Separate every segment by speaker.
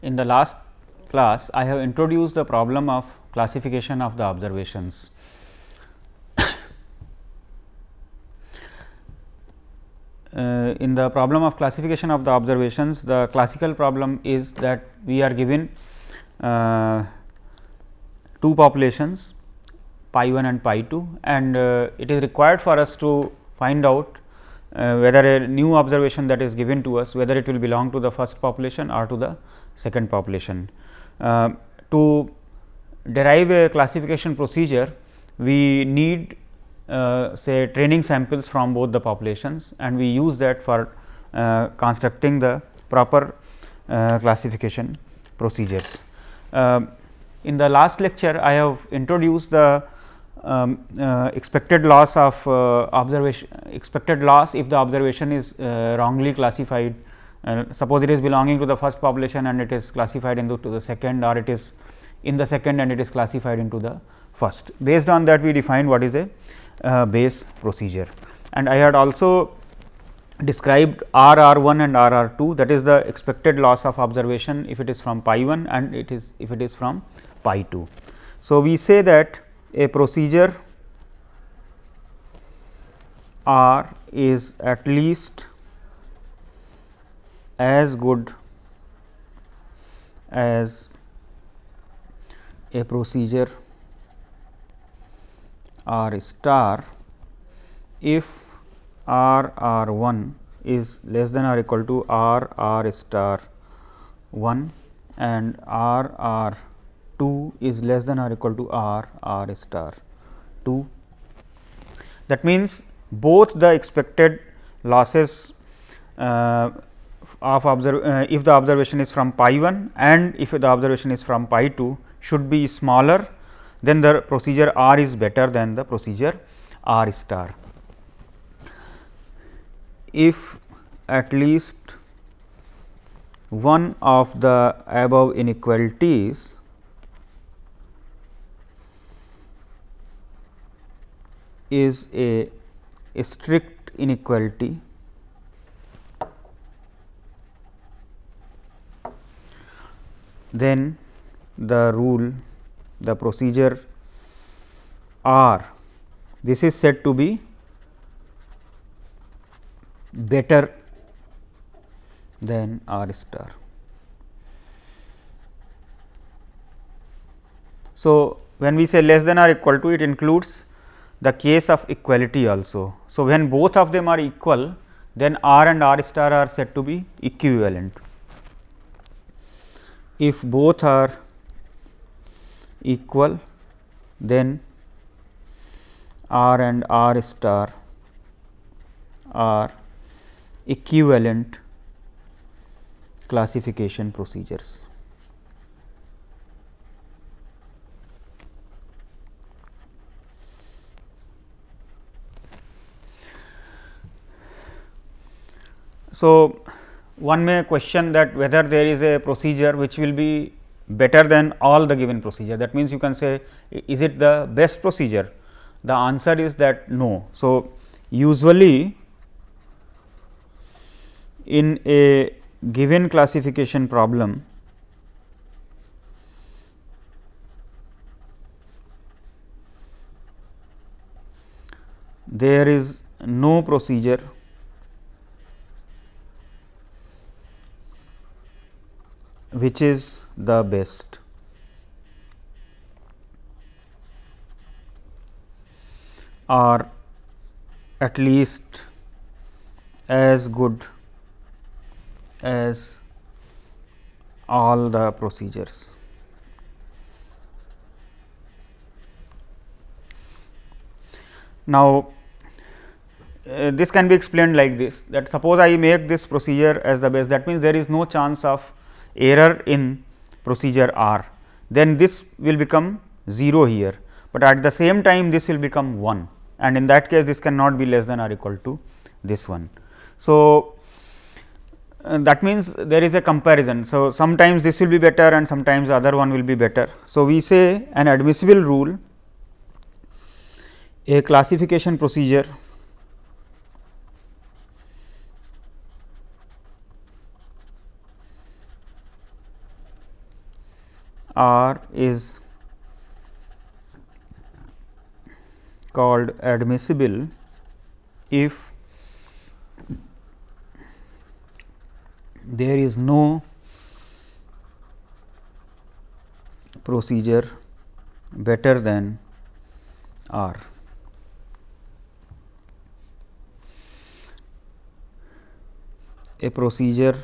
Speaker 1: In the last class, I have introduced the problem of classification of the observations. In the problem of classification of the observations, the classical problem is that we are given two populations pi 1 and pi 2, and it is required for us to find out whether a new observation that is given to us, whether it will belong to the first population or to the second population. To derive a classification procedure, we need say training samples from both the populations, and we use that for constructing the proper classification procedures. In the last lecture, I have introduced the expected loss of observation, expected loss if the observation is wrongly classified. Suppose it is belonging to the first population and it is classified into the second, or it is in the second and it is classified into the first. Based on that, we define what is a Bayes procedure, and I had also described RR1 and RR2, that is the expected loss of observation if it is from pi 1 and it is if it is from pi 2. So, we say that a procedure R is at least as good as a procedure R star if RR1 is less than or equal to RR star 1 and RR2 is less than or equal to RR star 2. That means, both the expected losses of if the observation is from pi 1 and if the observation is from pi 2 should be smaller, then the procedure R is better than the procedure R star. If at least one of the above inequalities is a strict inequality, then the rule, the procedure R, this is said to be better than R star. So, when we say less than or equal to, it includes the case of equality also. So, when both of them are equal, then R and R star are said to be equivalent. If both are equal, then R and R star are equivalent classification procedures. So, one may question that whether there is a procedure which will be better than all the given procedure. That means, you can say, is it the best procedure? The answer is that no. So, usually in a given classification problem, there is no procedure which is the best. Or at least as good as all the procedures. Now, this can be explained like this, that suppose I make this procedure as the best, that means there is no chance of error in procedure R, then this will become 0 here, but at the same time this will become 1, and in that case this cannot be less than or equal to this one. So, that means there is a comparison. So, sometimes this will be better and sometimes the other one will be better. So, we say an admissible rule, a classification procedure R is called admissible if there is no procedure better than R. A procedure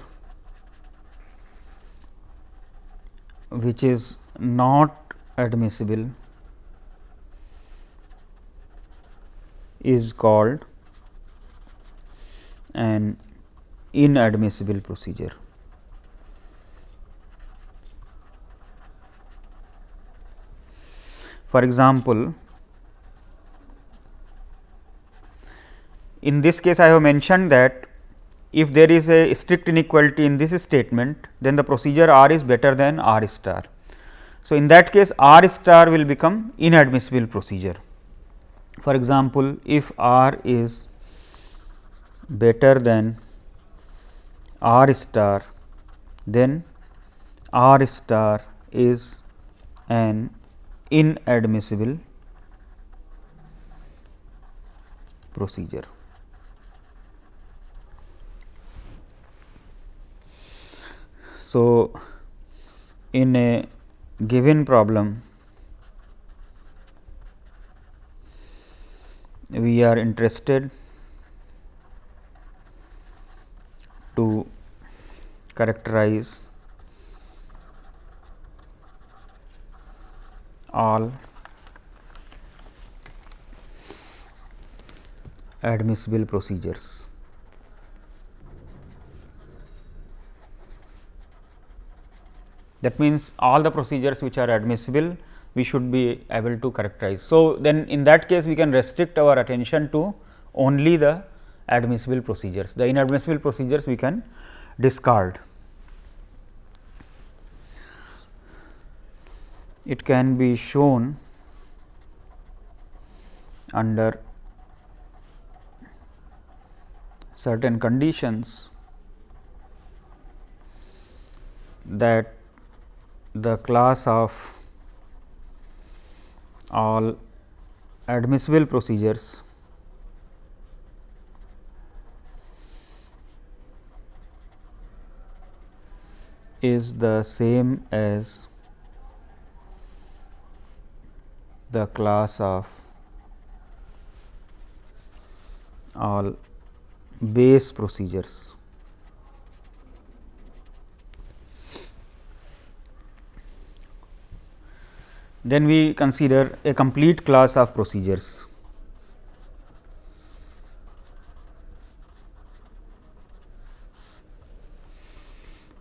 Speaker 1: which is not admissible is called an inadmissible procedure. For example, in this case I have mentioned that if there is a strict inequality in this statement, then the procedure R is better than R star. So, in that case R star will become inadmissible procedure. For example, if R is better than R star, then R star is an inadmissible procedure. So, in a given problem, we are interested to characterize all admissible procedures. That means, all the procedures which are admissible we should be able to characterize. So, then in that case we can restrict our attention to only the admissible procedures, the inadmissible procedures we can discard. It can be shown under certain conditions that the class of all admissible procedures is the same as the class of all base procedures. Then we consider a complete class of procedures.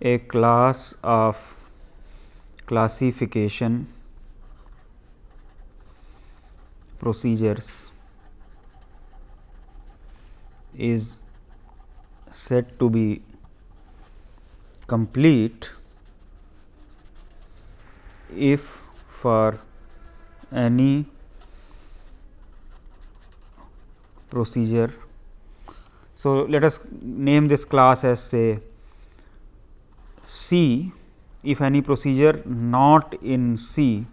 Speaker 1: A class of classification procedures is said to be complete if for any procedure. So, let us name this class as say C. If any procedure not in C,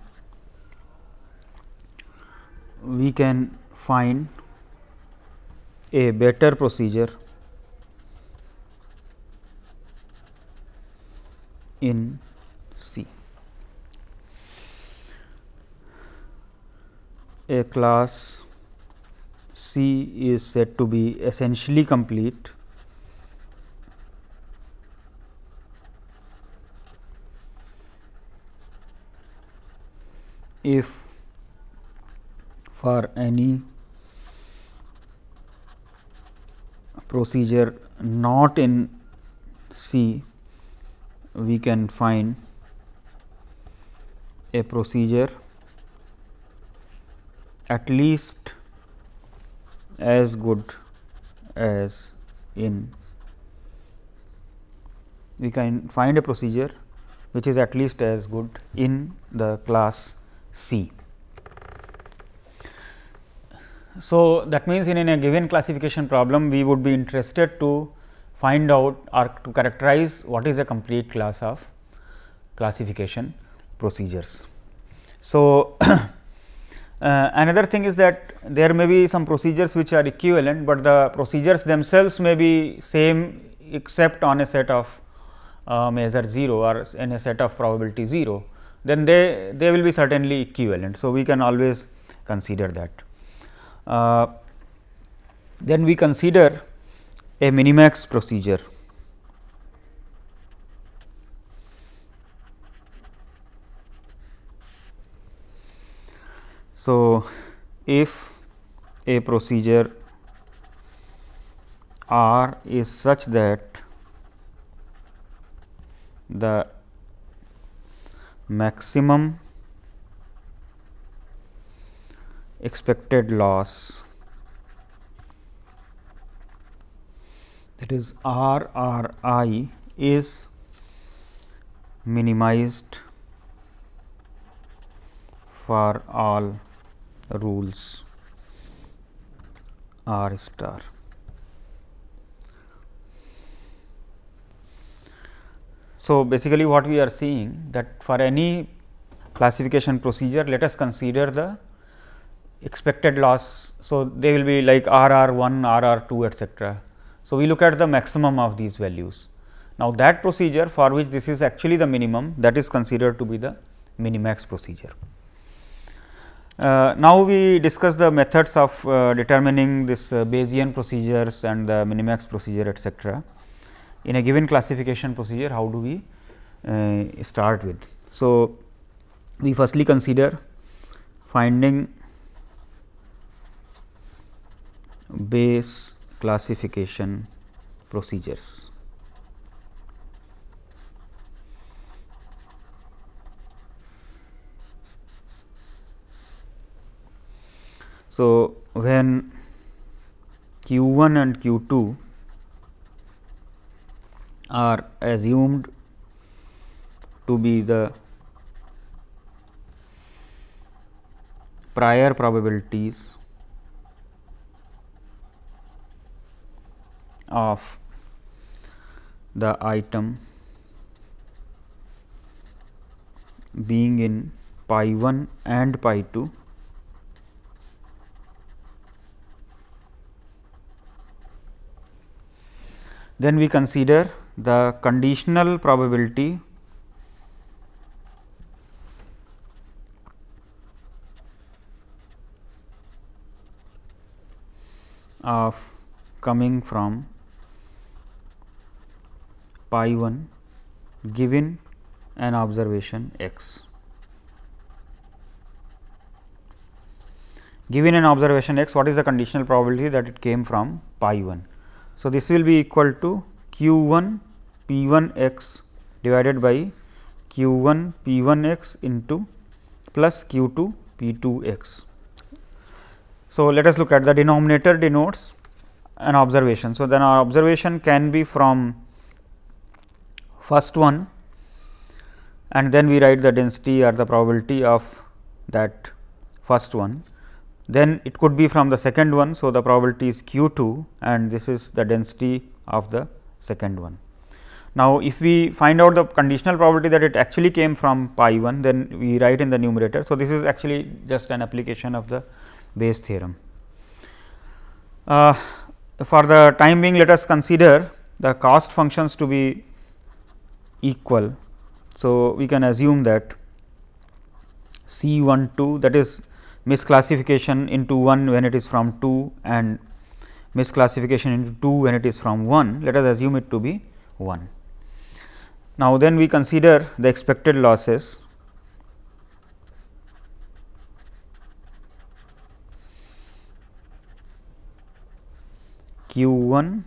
Speaker 1: we can find a better procedure in C. A class C is said to be essentially complete if for any procedure not in C, we can find a procedure at least as good as in, we can find a procedure which is at least as good in the class C. So, that means, in a given classification problem we would be interested to find out or to characterize what is a complete class of classification. procedures. So, another thing is that there may be some procedures which are equivalent, but the procedures themselves may be same except on a set of measure 0 or in a set of probability 0, then they will be certainly equivalent. So, we can always consider that. Then we consider a minimax procedure. So, if a procedure R is such that the maximum expected loss, that is R R I, is minimized for all rules R star. So, basically what we are seeing that for any classification procedure, let us consider the expected loss. So, they will be like R R 1, R R 2, etcetera. So, we look at the maximum of these values. Now, that procedure for which this is actually the minimum, that is considered to be the minimax procedure. Now, we discuss the methods of determining this Bayesian procedures and the minimax procedure, etcetera. In a given classification procedure, how do we start with? So, we firstly consider finding Bayes classification procedures. So, when q 1 and q 2 are assumed to be the prior probabilities of the item being in pi 1 and pi 2, then we consider the conditional probability of coming from pi 1 given an observation x. Given an observation x, what is the conditional probability that it came from pi 1? So, this will be equal to q 1 p 1 x divided by q 1 p 1 x into plus q 2 p 2 x. So, let us look at the denominator denotes an observation. So, then our observation can be from first one, and then we write the density or the probability of that first one. Then it could be from the second one. So, the probability is q 2 and this is the density of the second one. Now, if we find out the conditional probability that it actually came from pi 1, then we write in the numerator. So, this is actually just an application of the Bayes theorem. For the time being, let us consider the cost functions to be equal. So, we can assume that C 1 2, that is misclassification into 1 when it is from 2 and misclassification into 2 when it is from 1, let us assume it to be 1. Now, then we consider the expected losses q 1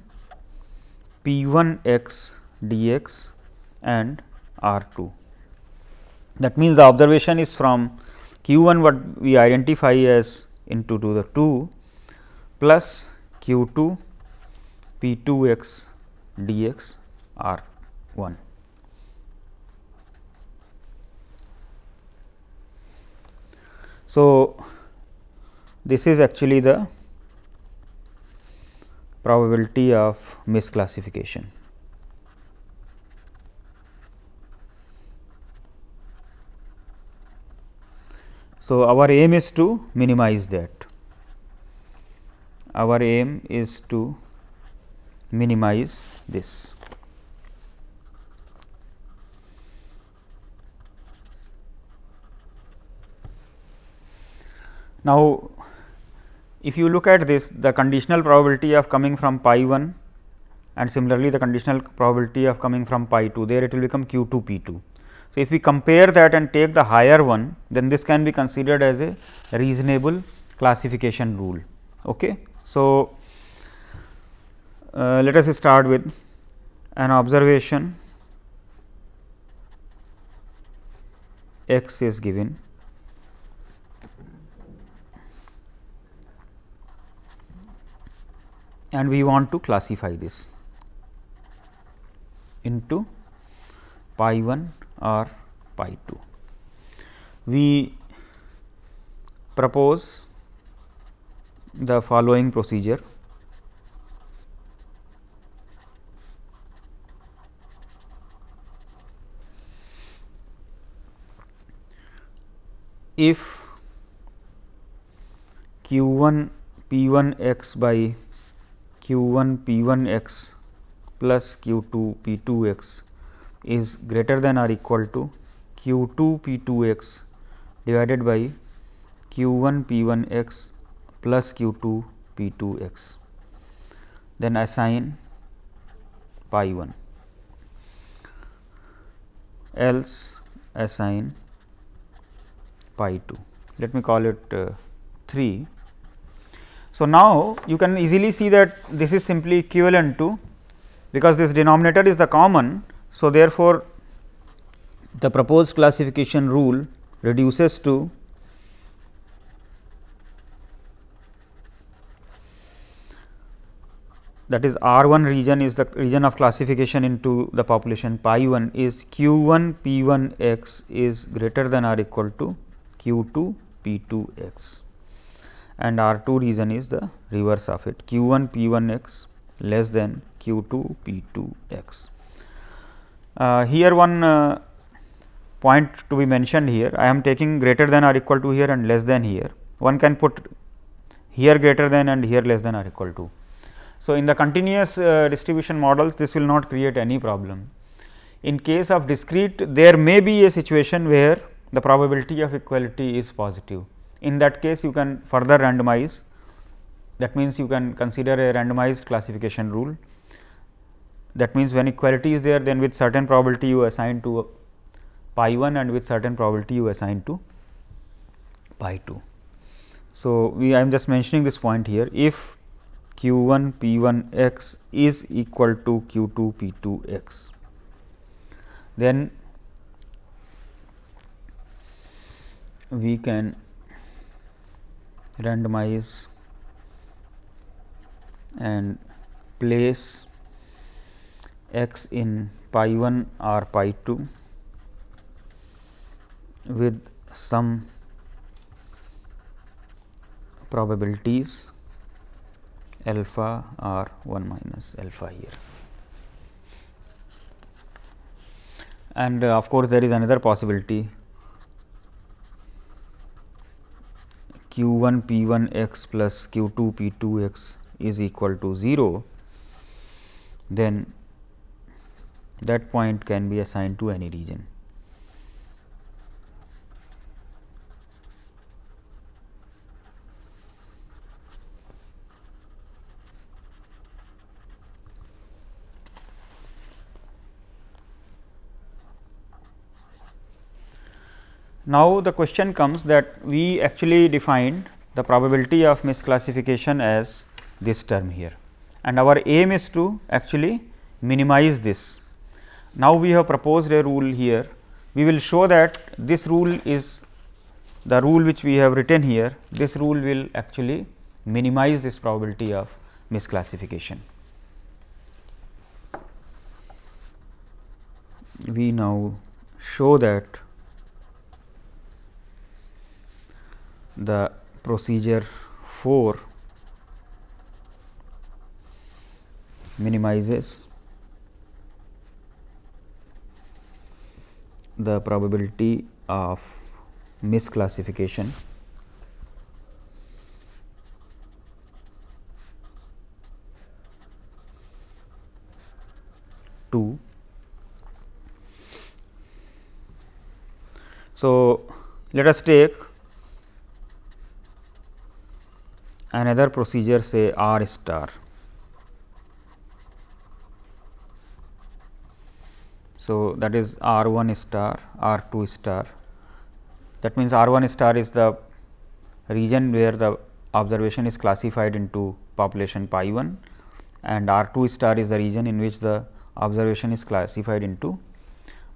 Speaker 1: p 1 x dx and r 2. That means, the observation is from q 1 what we identify as into to the 2 plus q 2 p 2 x dx r 1. So, this is actually the probability of misclassification. So, our aim is to minimize that. Our aim is to minimize this. Now, if you look at this, the conditional probability of coming from pi 1 and similarly the conditional probability of coming from pi 2, there it will become q 2 p 2. So, if we compare that and take the higher one, then this can be considered as a reasonable classification rule. Okay. So, let us start with an observation x is given and we want to classify this into pi 1 or pi 2. We propose the following procedure. If q 1 p 1 x by q 1 p 1 x plus q 2 p 2 x is greater than or equal to q 2 p 2 x divided by q 1 p 1 x plus q 2 p 2 x, then assign pi 1, else assign pi 2. Let me call it 3. So, now you can easily see that this is simply equivalent to, because this denominator is the common. So, therefore, the proposed classification rule reduces to that is R 1 region is the region of classification into the population pi 1 is q 1 p 1 x is greater than or equal to q 2 p 2 x, and R 2 region is the reverse of it, q 1 p 1 x less than q 2 p 2 x. Here one point to be mentioned here, I am taking greater than or equal to here and less than here. One can put here greater than and here less than or equal to. So, in the continuous distribution models, this will not create any problem. In case of discrete, there may be a situation where the probability of equality is positive. In that case, you can further randomize. That means, you can consider a randomized classification rule. That means, when equality is there, then with certain probability you assign to pi 1 and with certain probability you assign to pi 2. So, I am just mentioning this point here. If q 1 p 1 x is equal to q 2 p 2 x, then we can randomize and place x in pi 1 or pi 2 with some probabilities alpha or 1 minus alpha here. And of course, there is another possibility q 1 p 1 x plus q 2 p 2 x is equal to 0, then that point can be assigned to any region. Now, the question comes that we actually defined the probability of misclassification as this term here, and our aim is to actually minimize this. Now, we have proposed a rule here. We will show that this rule is the rule which we have written here. This rule will actually minimize this probability of misclassification. We now show that the procedure 4 minimizes the probability of misclassification So, let us take another procedure, say R star. So, that is R 1 star, R 2 star. That means, R 1 star is the region where the observation is classified into population pi 1, and R 2 star is the region in which the observation is classified into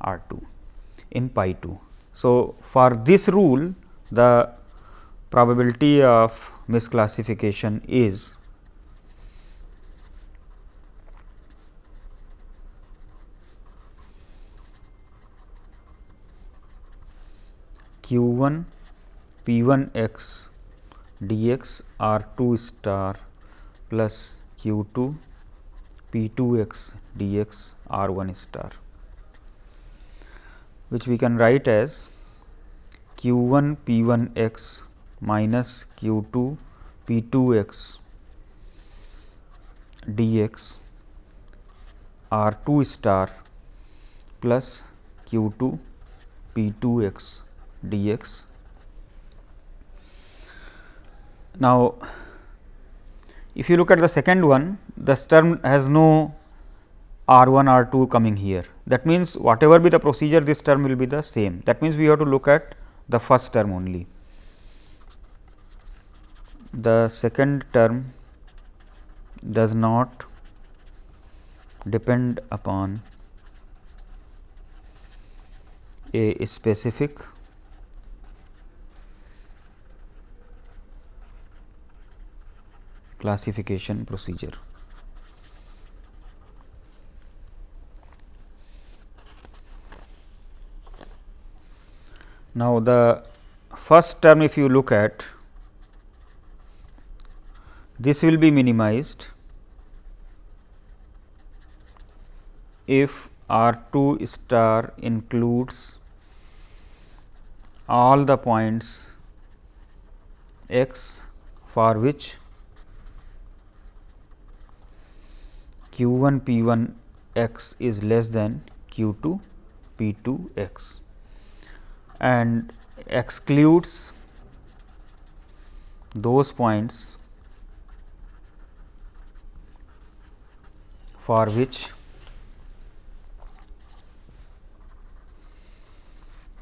Speaker 1: R 2 in pi 2. So, for this rule, the probability of misclassification is q 1 p 1 x dx R 2 star plus q 2 p 2 x dx R 1 star, which we can write as q 1 p 1 x minus q 2 p 2 x dx R 2 star plus q 2 p 2 x dx. Now, if you look at the second one, this term has no R 1 R 2 coming here. That means, whatever be the procedure, this term will be the same. That means, we have to look at the first term only. The second term does not depend upon a specific classification procedure. Now, the first term, if you look at, this will be minimized if R 2 star includes all the points x for which q 1 p 1 x is less than q 2 p 2 x, and excludes those points for which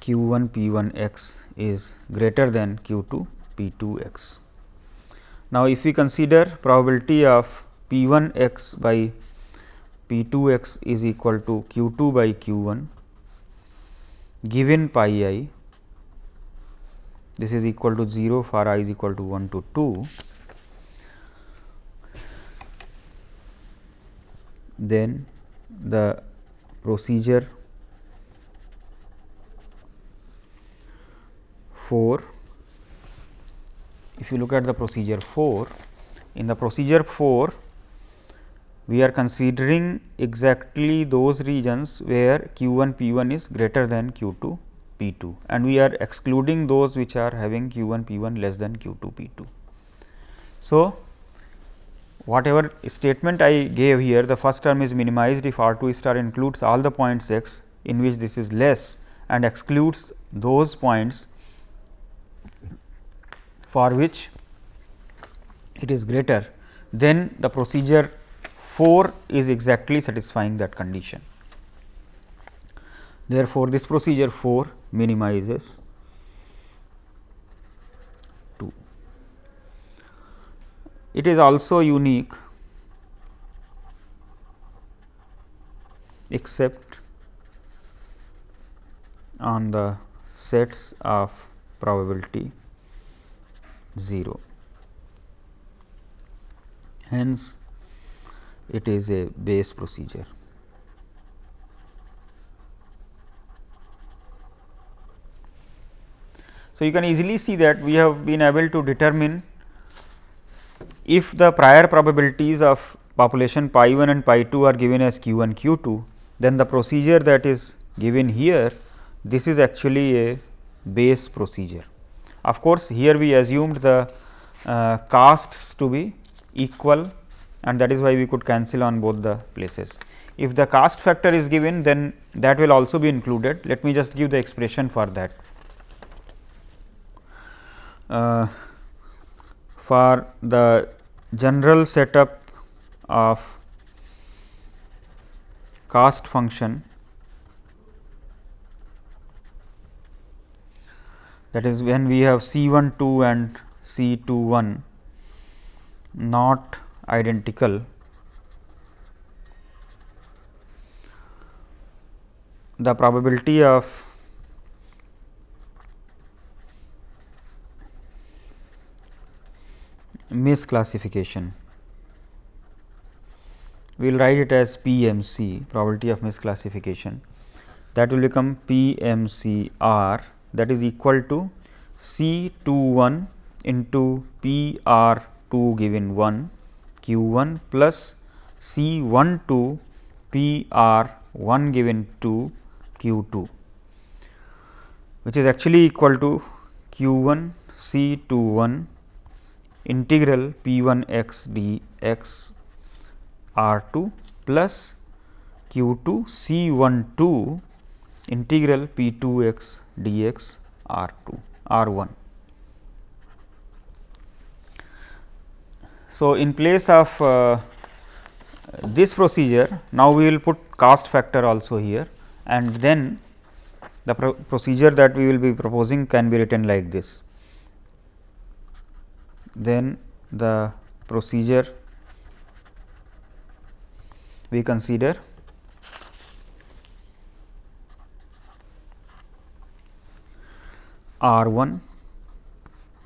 Speaker 1: q 1 p 1 x is greater than q 2 p 2 x. Now, if we consider probability of p 1 x by p 2 x is equal to q 2 by q 1 given pi I, this is equal to 0 for I is equal to 1 to 2, then the procedure 4, if you look at the procedure 4, in the procedure 4, we are considering exactly those regions where q 1 p 1 is greater than q 2 p 2, and we are excluding those which are having q 1 p 1 less than q 2 p 2. So, whatever statement I gave here, the first term is minimized if R 2 star includes all the points x in which this is less and excludes those points for which it is greater, then the procedure 4 is exactly satisfying that condition. Therefore, this procedure 4 minimizes 2. It is also unique except on the sets of probability 0. Hence, it is a Bayes procedure. So, you can easily see that we have been able to determine if the prior probabilities of population pi 1 and pi 2 are given as q 1 q 2, then the procedure that is given here, this is actually a Bayes procedure. Of course, here we assumed the casts to be equal, and that is why we could cancel on both the places. If the cast factor is given, then that will also be included. Let me just give the expression for that. for the general setup of cast function, that is when we have C12 and C21 not identical, the probability of misclassification, we will write it as PMC, probability of misclassification, that will become PMCR, that is equal to C21 into PR2 given 1 Q1 plus C12 PR1 given 2 Q2, which is actually equal to Q1 C21 integral P1 x dx R2 plus Q2 C12 integral P2 x dx R2 R1. So, in place of this procedure, now we will put cast factor also here, and then the procedure that we will be proposing can be written like this. Then the procedure we consider R1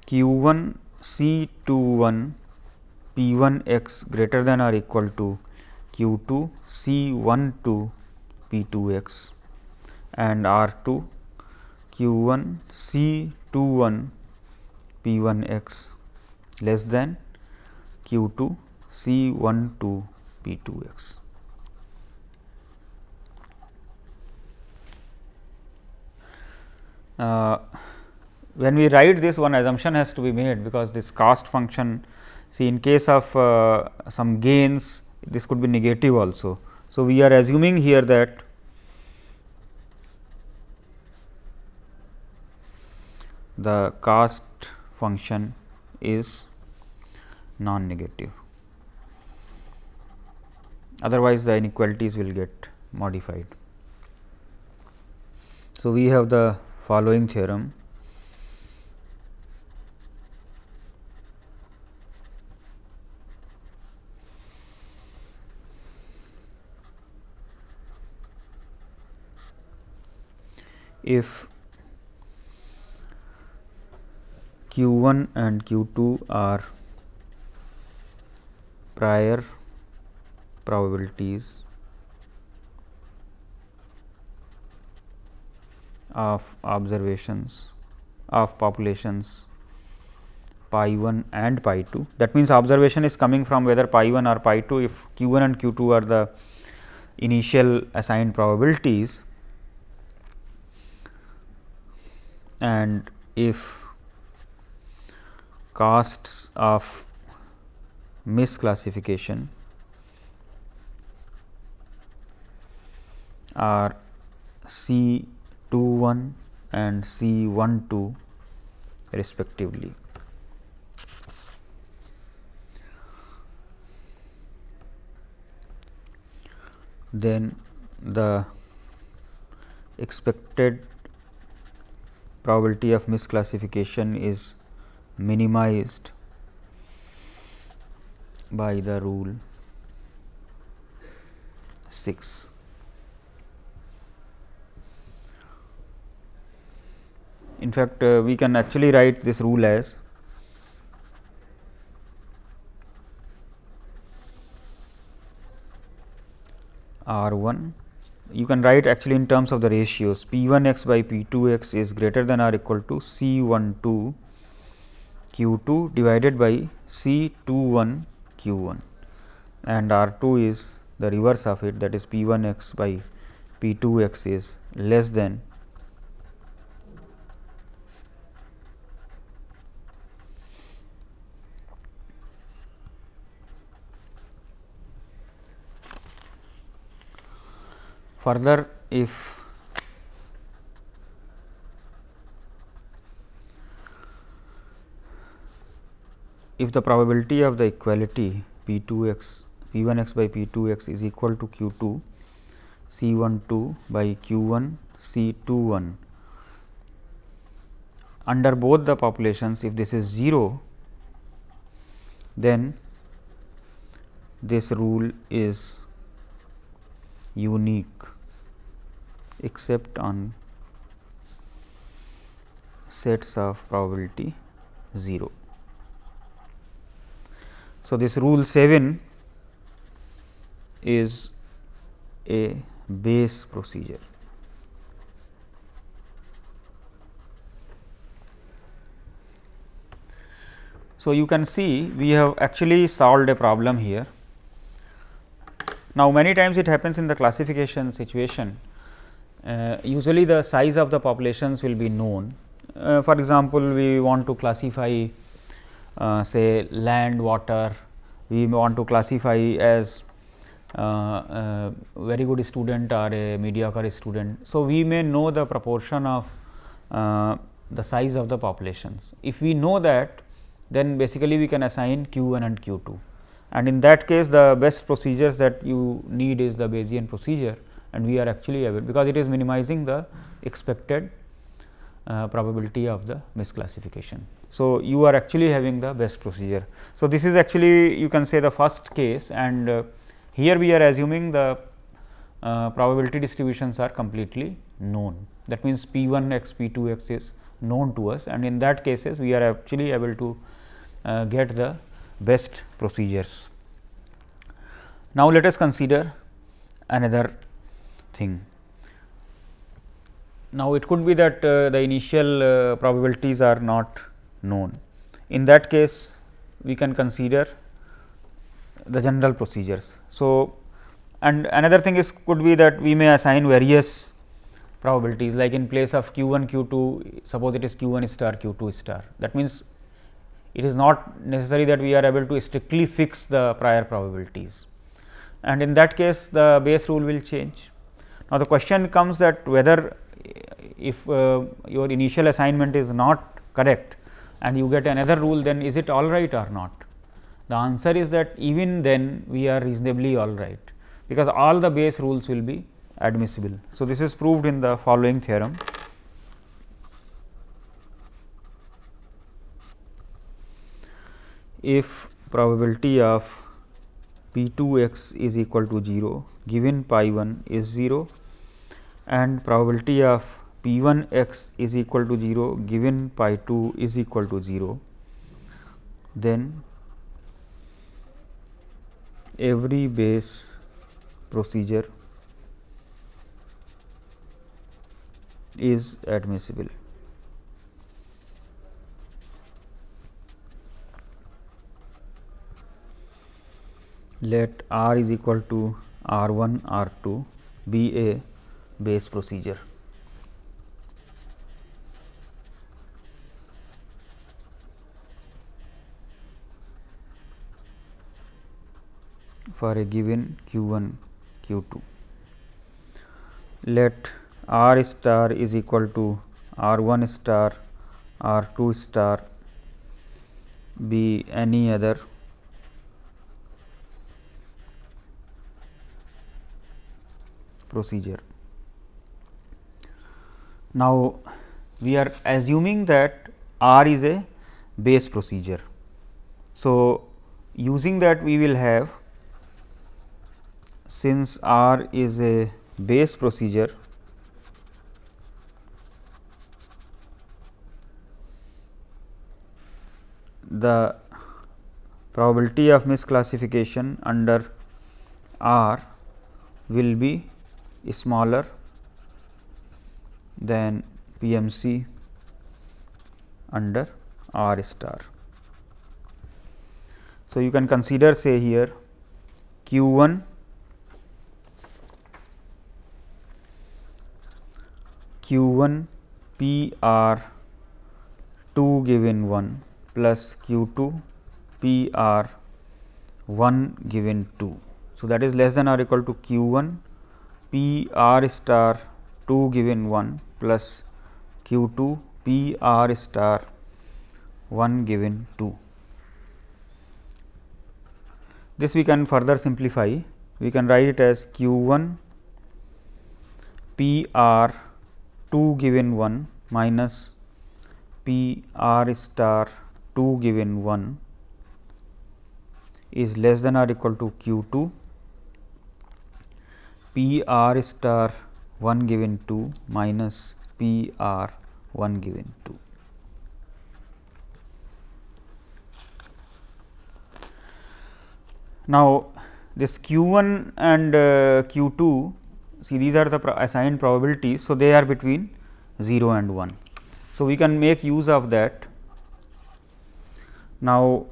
Speaker 1: Q1 C21 P1 x greater than or equal to Q2 C12 P2 x, and R2 Q1 C21 P1 x less than Q2 C12 P2 x. When we write this, one assumption has to be made, because this cast function, see, in case of some gains, this could be negative also. So, we are assuming here that the cast function is non-negative, otherwise the inequalities will get modified. So, we have the following theorem. If Q1 and Q2 are prior probabilities of observations of populations pi 1 and pi 2, that means observation is coming from whether pi 1 or pi 2, if Q1 and Q2 are the initial assigned probabilities, and if casts of misclassification are C21 and C12 respectively. Then the expected probability of misclassification is minimized by the rule 6. In fact, we can actually write this rule as R1. You can write actually in terms of the ratios, P1 x by P2 x is greater than or equal to C12 Q2 divided by C21 Q1, and R2 is the reverse of it, that is P1 x by P2 x is less than further. If if the probability of the equality P2x P1x by P2x is equal to Q2 C12 by Q1 C21 under both the populations, if this is 0, then this rule is unique except on sets of probability 0. So, this rule 7 is a Bayes procedure. So, you can see we have actually solved a problem here. Now, many times it happens in the classification situation, usually the size of the populations will be known. For example, we want to classify say land, water, we want to classify as a very good student or a mediocre student. So, we may know the proportion of the size of the populations. If we know that, then basically we can assign Q1 and Q2, and in that case the best procedures that you need is the Bayesian procedure, and we are actually able, because it is minimizing the expected probability of the misclassification. So, you are actually having the best procedure. So, this is actually you can say the first case, and here we are assuming the probability distributions are completely known. That means, P1x P2x is known to us, and in that cases we are actually able to get the best procedures. Now, let us consider another thing. Now, it could be that the initial probabilities are not known. In that case, we can consider the general procedures. So, and another thing is could be that we may assign various probabilities, like in place of Q1 Q2, suppose it is Q1 star Q2 star. That means, it is not necessary that we are able to strictly fix the prior probabilities, and in that case the Bayes rule will change. Now, the question comes that whether if your initial assignment is not correct and you get another rule, then is it all right or not? The answer is that even then we are reasonably all right, because all the Bayes rules will be admissible. So, this is proved in the following theorem. If probability of P2x is equal to 0 given pi 1 is 0 and probability of P1x is equal to 0 given pi 2 is equal to 0, then every Bayes procedure is admissible. Let R is equal to R1 R2 be a Bayes procedure. For a given Q1 Q2. Let R star is equal to R1 star R2 star be any other procedure. Now, we are assuming that R is a Bayes procedure. So, using that we will have, since R is a Bayes procedure, the probability of misclassification under R will be smaller than PMC under R star. So, you can consider say here Q1 PR 2 given 1 plus Q2 PR 1 given 2. So, that is less than or equal to Q1 PR star 2 given 1 plus Q2 PR star 1 given 2. This we can further simplify. We can write it as Q1 P r 2 given 1 minus P r star 2 given 1 is less than or equal to Q2 P r star 1 given 2 minus P r 1 given 2. Now, this Q1 and Q2, see these are the assigned probabilities. So, they are between 0 and 1. So, we can make use of that. Now,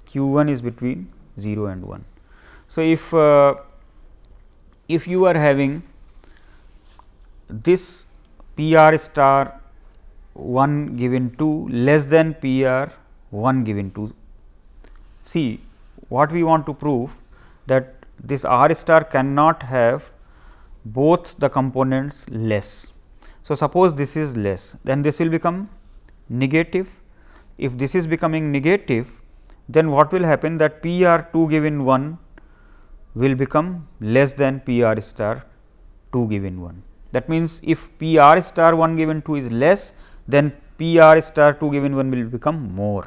Speaker 1: Q1 is between 0 and 1. So, if you are having this P r star 1 given 2 less than P r 1 given 2, see what we want to prove, that this r star cannot have both the components less. So, suppose this is less, then this will become negative. If this is becoming negative, then what will happen, that P r 2 given 1 will become less than P r star 2 given 1. That means, if P r star 1 given 2 is less, then P r star 2 given 1 will become more.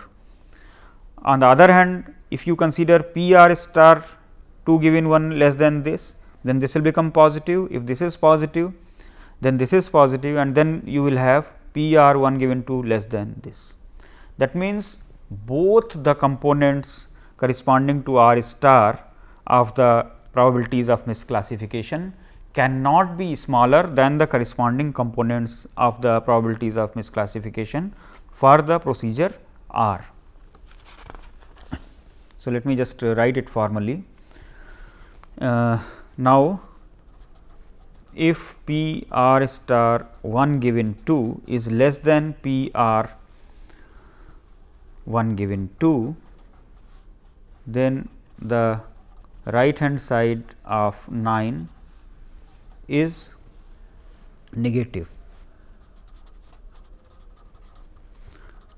Speaker 1: On the other hand, if you consider P r star 2 given 1 less than this, then this will become positive. If this is positive, then this is positive, and then you will have P r 1 given 2 less than this. That means, both the components corresponding to r star of the probabilities of misclassification cannot be smaller than the corresponding components of the probabilities of misclassification for the procedure R. So, let me just write it formally. Now, if P r star 1 given 2 is less than P r 1 given 2, then the right hand side of 9 is negative,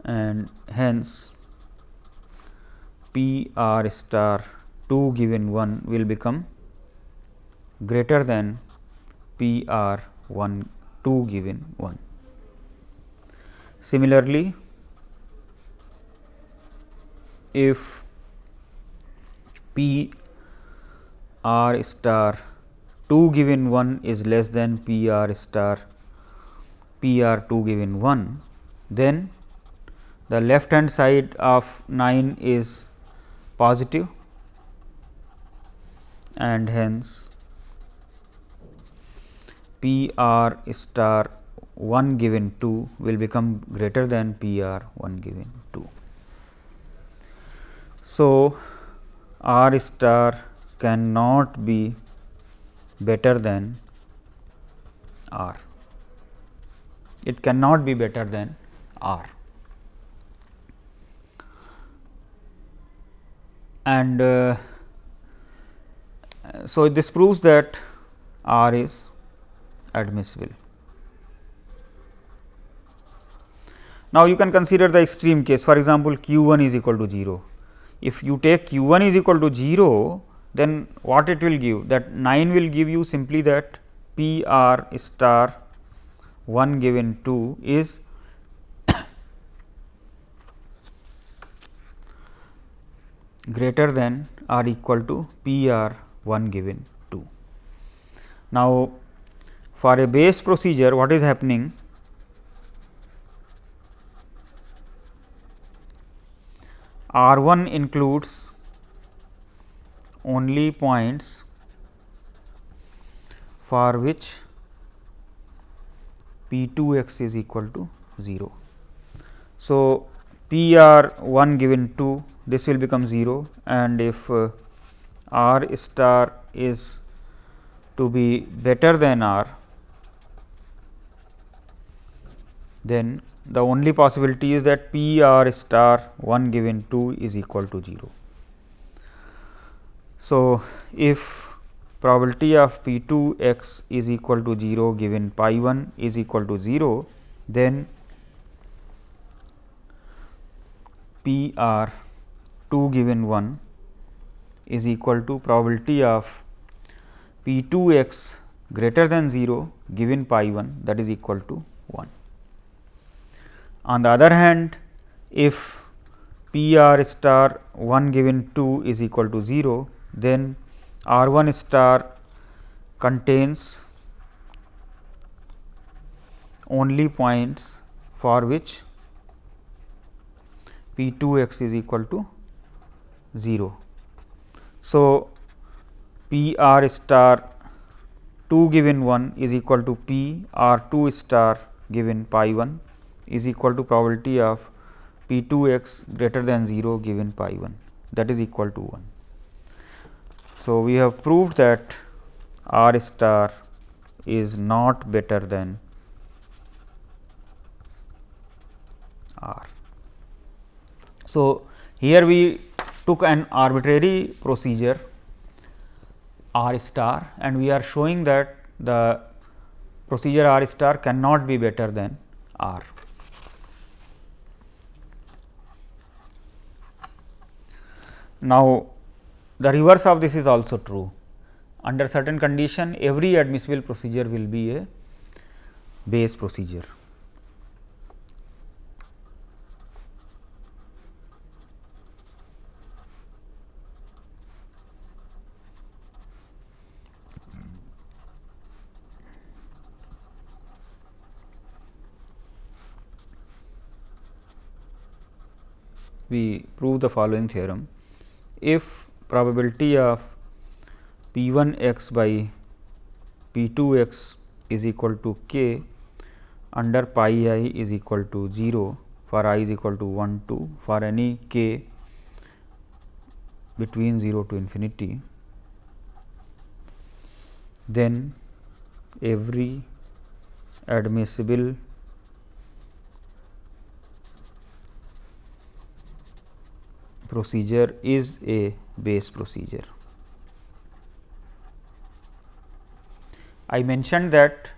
Speaker 1: and hence P r star 2 given 1 will become greater than P r 1 2 given 1. Similarly, if P r star 2 given 1 is less than P r star P r 2 given 1, then the left hand side of 9 is positive, and hence P r star 1 given 2 will become greater than P r 1 given 2. So, r star cannot be better than r. It cannot be better than r. And so, this proves that r is admissible. Now, you can consider the extreme case, for example, q 1 is equal to 0. If you take q 1 is equal to 0, then what it will give? That 9 will give you simply that P r star 1 given 2 is greater than or equal to P r 1 given 2. Now, for a base procedure, what is happening? R 1 includes only points for which P 2 x is equal to 0. So, P r 1 given 2, this will become 0, and if r star is to be better than r, then the only possibility is that P r star 1 given 2 is equal to 0. So, if probability of P 2 x is equal to 0 given pi 1 is equal to 0, then P r 2 given 1 is equal to probability of p 2 x greater than 0 given pi 1, that is equal to 1. On the other hand, if p r star 1 given 2 is equal to 0, then r 1 star contains only points for which p 2 x is equal to 0. So, p r star 2 given 1 is equal to p r 2 star given pi 1 is equal to probability of p 2 x greater than 0 given pi 1, that is equal to 1. So, we have proved that r star is not better than r. So, here we took an arbitrary procedure r star and we are showing that the procedure r star cannot be better than r. Now, the reverse of this is also true. Under certain condition, every admissible procedure will be a Bayes procedure. We prove the following theorem. If probability of p 1 x by p 2 x is equal to k under pi I is equal to 0 for I is equal to 1 2 for any k between 0 to infinity, then every admissible procedure is a Bayes procedure. I mentioned that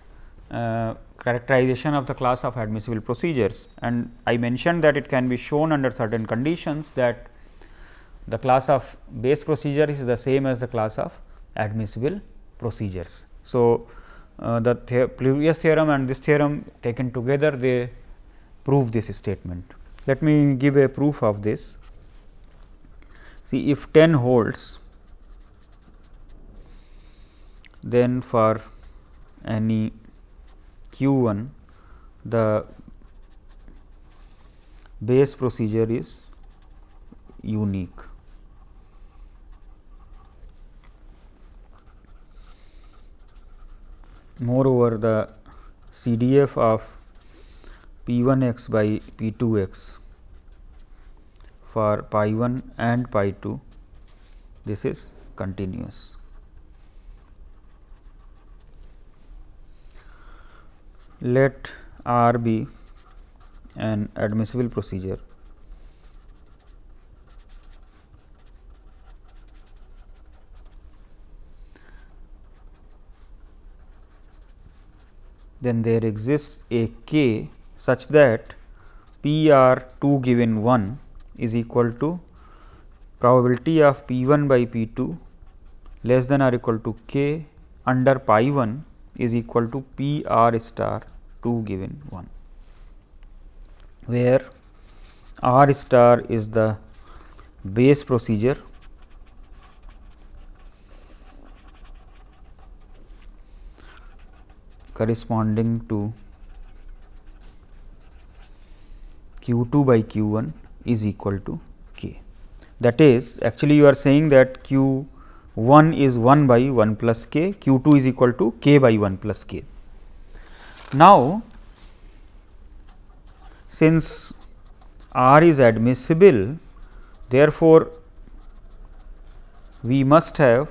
Speaker 1: characterization of the class of admissible procedures, and I mentioned that it can be shown under certain conditions that the class of Bayes procedure is the same as the class of admissible procedures. So, the previous theorem and this theorem taken together, they prove this statement. Let me give a proof of this. See, if 10 holds, then for any q 1 the Bayes procedure is unique. Moreover, the CDF of p 1 x by p 2 x for pi 1 and pi 2, this is continuous. Let R be an admissible procedure. Then there exists a k such that p r 2 given 1 is equal to probability of p 1 by p 2 less than or equal to k under pi 1 is equal to p r star 2 given 1, where r star is the Bayes procedure corresponding to q 2 by q 1 is equal to k. That is, actually you are saying that q 1 is 1 by 1 plus k, q 2 is equal to k by 1 plus k. Now, since R is admissible, therefore, we must have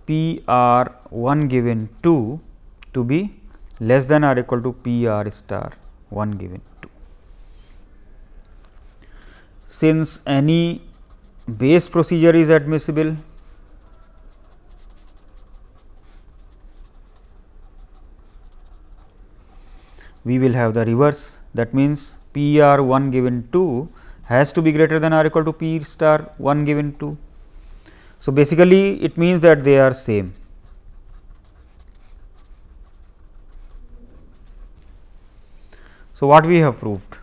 Speaker 1: p r 1 given 2 to be less than or equal to p r star 1 given 2. Since any Bayes procedure is admissible, we will have the reverse. That means, p r 1 given 2 has to be greater than or equal to p star 1 given 2. So, basically it means that they are same. So, what we have proved?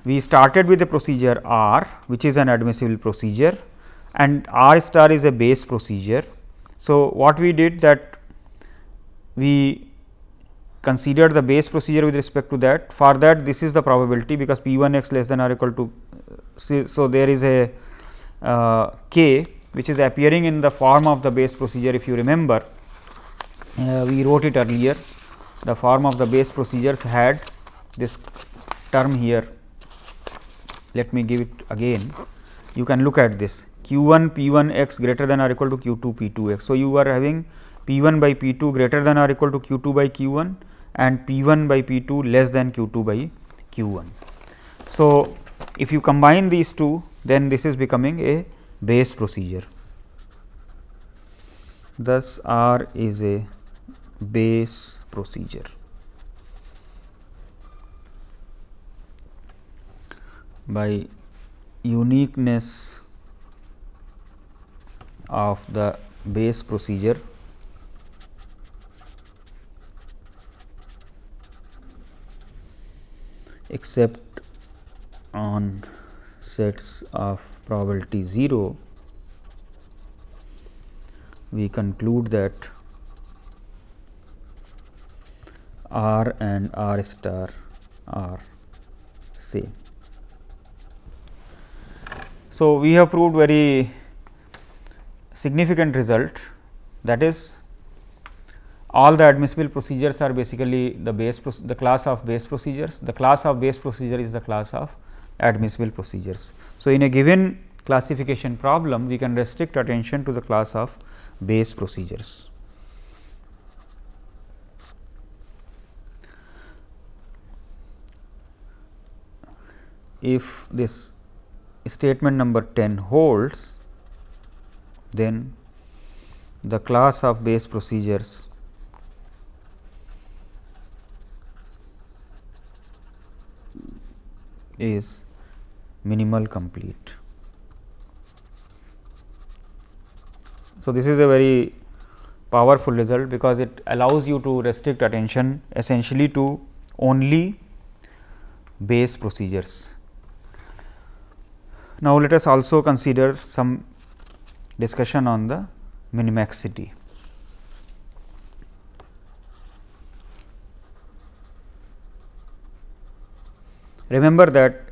Speaker 1: We started with a procedure R, which is an admissible procedure, and R star is a base procedure. So, what we did that we considered the base procedure with respect to that. For that, this is the probability, because p 1 x less than or equal to. So, there is a k which is appearing in the form of the base procedure. If you remember, we wrote it earlier. The form of the base procedures had this term here. Let me give it again. You can look at this q 1 p 1 x greater than or equal to q 2 p 2 x. So, you are having p 1 by p 2 greater than or equal to q 2 by q 1 and p 1 by p 2 less than q 2 by q 1. So, if you combine these two, then this is becoming a base procedure. Thus, R is a base procedure. By uniqueness of the base procedure, except on sets of probability 0, we conclude that R and R star are same. So, we have proved very significant result, that is, all the admissible procedures are basically the class of base procedures. The class of base procedure is the class of admissible procedures. So, in a given classification problem, we can restrict attention to the class of base procedures. If this statement number 10 holds, then the class of base procedures is minimal complete. So, this is a very powerful result, because it allows you to restrict attention essentially to only base procedures. Now, let us also consider some discussion on the minimexity. Remember that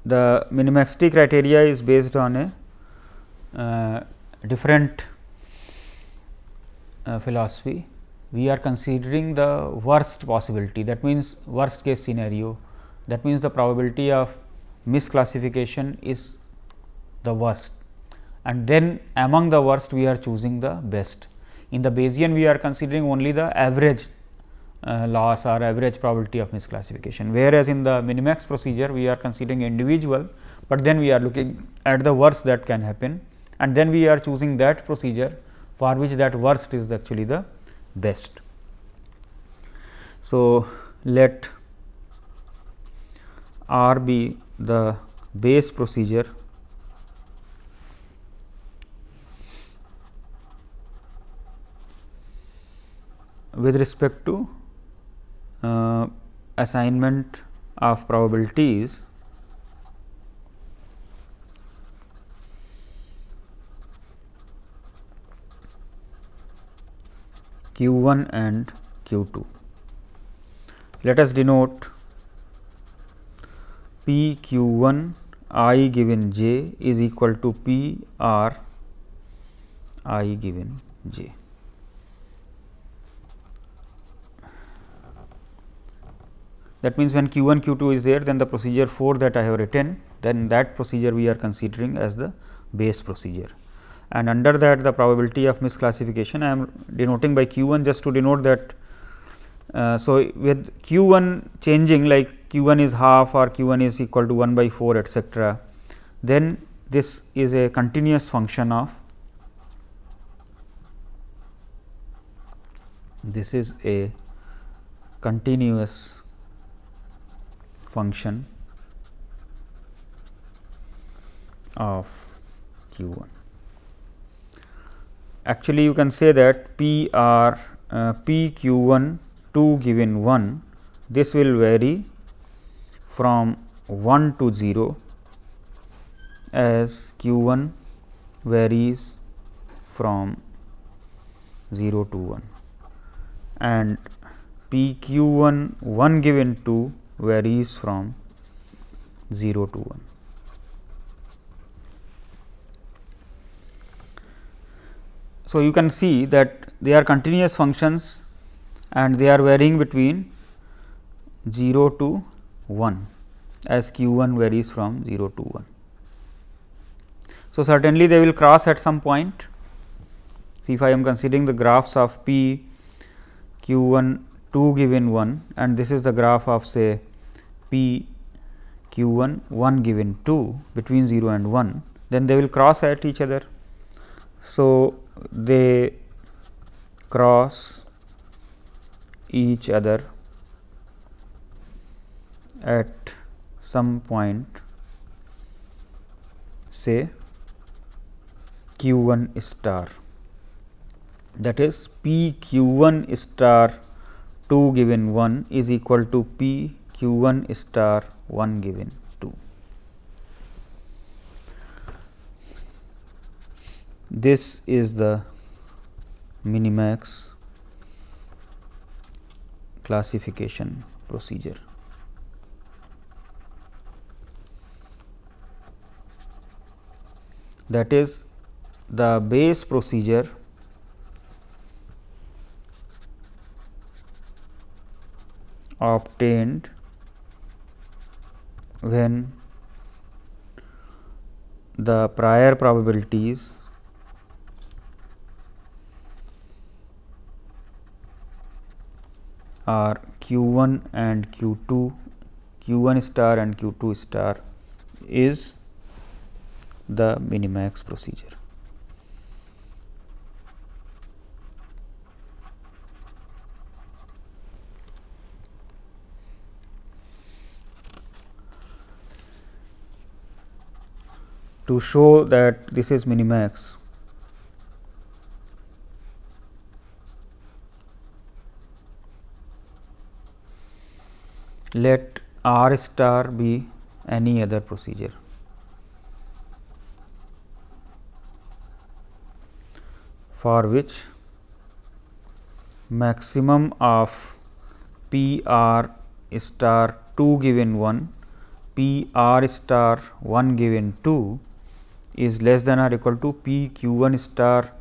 Speaker 1: the minimexity criteria is based on a different philosophy. We are considering the worst possibility, that means worst case scenario, that means the probability of misclassification is the worst, and then among the worst we are choosing the best. In the Bayesian, we are considering only the average loss or average probability of misclassification, whereas in the minimax procedure we are considering individual, but then we are looking at the worst that can happen, and then we are choosing that procedure for which that worst is actually the best. So, let R be the base procedure with respect to assignment of probabilities q 1 and q 2. Let us denote p q 1 I given j is equal to p r I given j. That means, when q 1 q 2 is there, then the procedure 4 that I have written, then that procedure we are considering as the base procedure, and under that the probability of misclassification I am denoting by q 1 just to denote that. So, with q 1 changing, like q 1 is half or q 1 is equal to 1 by 4 etcetera, then this is a continuous function of function of q 1. Actually, you can say that p q 1 2 given 1, this will vary from 1 to 0 as q 1 varies from 0 to 1, and p q 1 1 given 2 varies from 0 to 1. So, you can see that they are continuous functions and they are varying between 0 to 1 as q 1 varies from 0 to 1. So, certainly they will cross at some point. See, if I am considering the graphs of p q 1 2 given 1 and this is the graph of say p q 1 1 given 2 between 0 and 1, then they will cross at each other. So, they cross each other at some point say q 1 star, that is p q 1 star 2 given 1 is equal to p q 1 star 1 given 2. This is the minimax classification procedure. That is the Bayes procedure obtained when the prior probabilities are q 1 and q 2, q 1 star and q 2 star is the minimax procedure. To show that this is minimax, let R star be any other procedure. For which maximum of P R star 2 given 1, P R star 1 given 2 is less than or equal to P q 1 star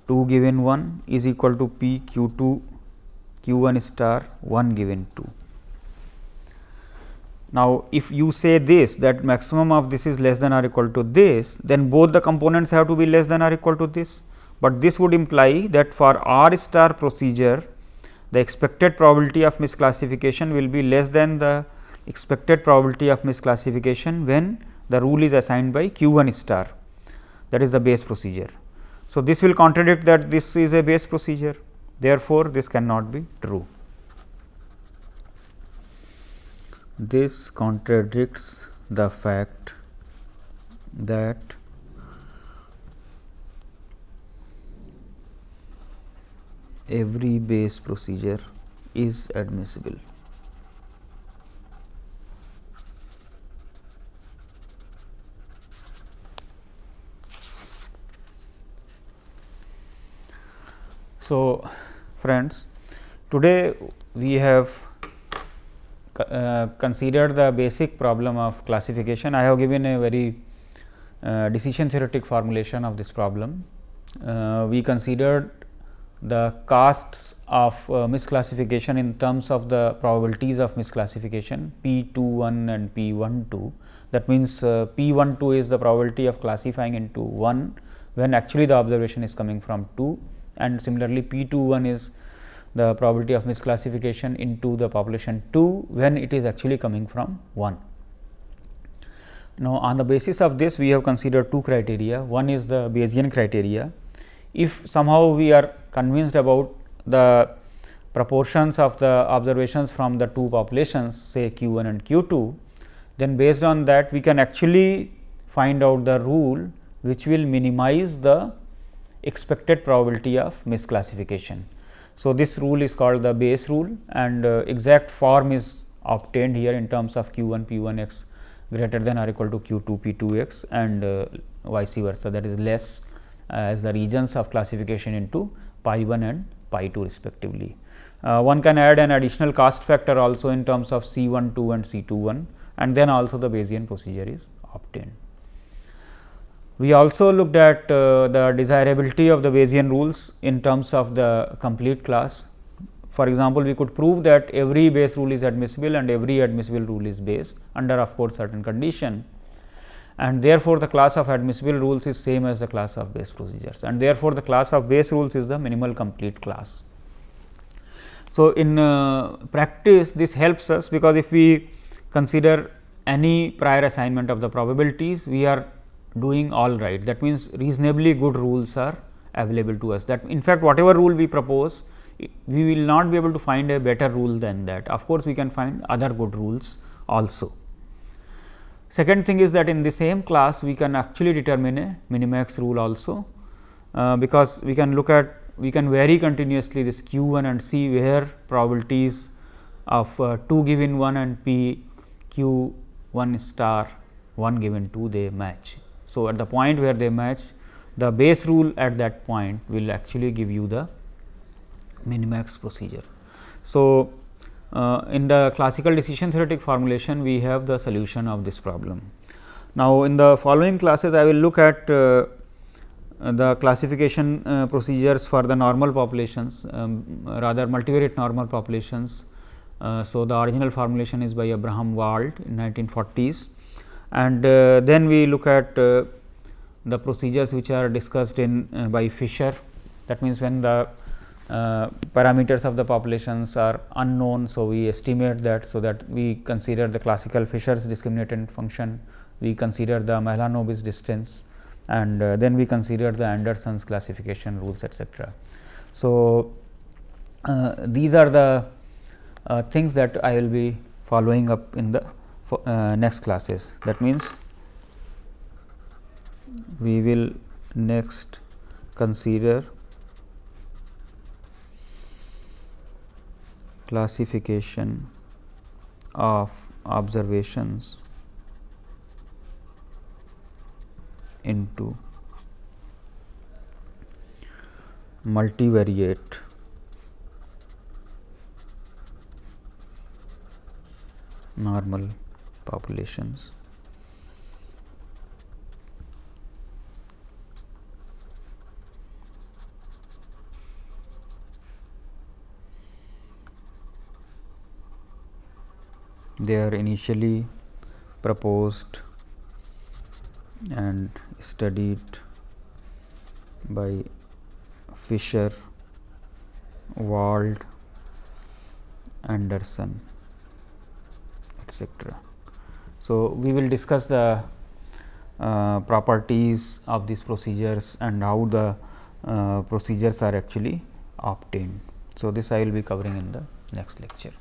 Speaker 1: 2 given 1 is equal to P q 2 q 1 star 1 given 2. Now, if you say this, that maximum of this is less than or equal to this, then both the components have to be less than or equal to this, but this would imply that for R star procedure, the expected probability of misclassification will be less than the expected probability of misclassification when the rule is assigned by q 1 star, that is the Bayes procedure. So, this will contradict that this is a Bayes procedure, therefore, this cannot be true. This contradicts the fact that every Bayes procedure is admissible. So, friends, today we have considered the basic problem of classification. I have given a very decision theoretic formulation of this problem. We considered the costs of misclassification in terms of the probabilities of misclassification P 2 1 and P 1 2. That means, P 1 2 is the probability of classifying into 1 when actually the observation is coming from 2, and similarly P 2 1 is the probability of misclassification into the population 2 when it is actually coming from 1. Now, on the basis of this we have considered two criteria. One is the Bayesian criteria. If somehow we are convinced about the proportions of the observations from the two populations, say q 1 and q 2, then based on that we can actually find out the rule which will minimize the expected probability of misclassification. So, this rule is called the Bayes rule, and exact form is obtained here in terms of q 1 p 1 x greater than or equal to q 2 p 2 x and vice versa, that is less as the regions of classification into pi 1 and pi 2 respectively. One can add an additional cost factor also in terms of C 1 2 and C 2 1, and then also the Bayesian procedure is obtained. We also looked at the desirability of the Bayesian rules in terms of the complete class. For example, we could prove that every Bayes rule is admissible and every admissible rule is Bayes under of course certain condition, and therefore, the class of admissible rules is same as the class of Bayes procedures, and therefore, the class of Bayes rules is the minimal complete class. So, in practice this helps us, because if we consider any prior assignment of the probabilities, we are doing all right. That means, reasonably good rules are available to us, that in fact, whatever rule we propose, we will not be able to find a better rule than that. Of course, we can find other good rules also. Second thing is that in the same class we can actually determine a minimax rule also, because we can look at, we can vary continuously this q 1 and see where probabilities of 2 given 1 and p q 1 star 1 given 2 they match. So, at the point where they match, the Bayes rule at that point will actually give you the minimax procedure. So, in the classical decision theoretic formulation, we have the solution of this problem. Now, in the following classes, I will look at the classification procedures for the normal populations, rather multivariate normal populations. So, the original formulation is by Abraham Wald in 1940s, and then we look at the procedures which are discussed in by Fisher. That means, when the parameters of the populations are unknown. So, we estimate that, so that we consider the classical Fisher's discriminant function, we consider the Mahalanobis distance, and then we consider the Anderson's classification rules, etc. So, these are the things that I will be following up in the next classes. That means, we will next consider classification of observations into multivariate normal populations. They are initially proposed and studied by Fisher, Wald, Anderson, etc. So, we will discuss the properties of these procedures and how the procedures are actually obtained. So, this I will be covering in the next lecture.